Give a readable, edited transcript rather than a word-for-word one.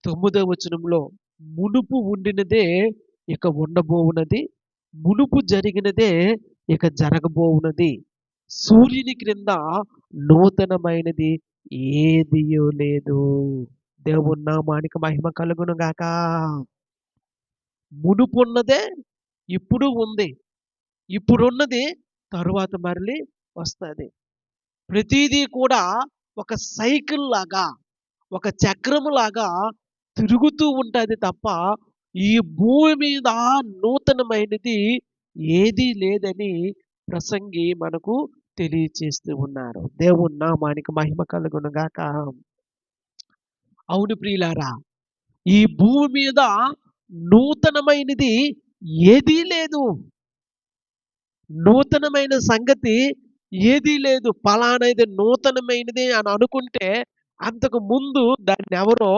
9వ వచనంలో మునుపు ఉండినదే ఇక ఉండబోవున్నది, మునుపు జరిగినదే ఇక జరగబోవున్నది, సూర్యుని క్రింద నూతనమైనది ఏదియో లేదు. దేవుని నామానికి మహిమ కలుగును గాక. మునుపున్నదే ఇప్పుడు ఉంది, ఇప్పుడున్నది తరువాత మరలి వస్తుంది. ప్రతిదీ కూడా ఒక సైకిల్ లాగా, ఒక చక్రము లాగా తిరుగుతూ ఉంటుంది తప్ప ఈ భూమి మీద నూతనమైనది ఏదీ లేదని ప్రసంగి మనకు తెలియచేస్తూ ఉన్నారు. దేవుని నామానికి మహిమ కలుగును గాక. అవును ప్రియులారా, ఈ భూమి మీద నూతనమైనది ఏదీ లేదు. నూతనమైన సంగతి ఏదీ లేదు. పలానాది నూతనమైనది అని అనుకుంటే అంతకు ముందు దాన్ని ఎవరో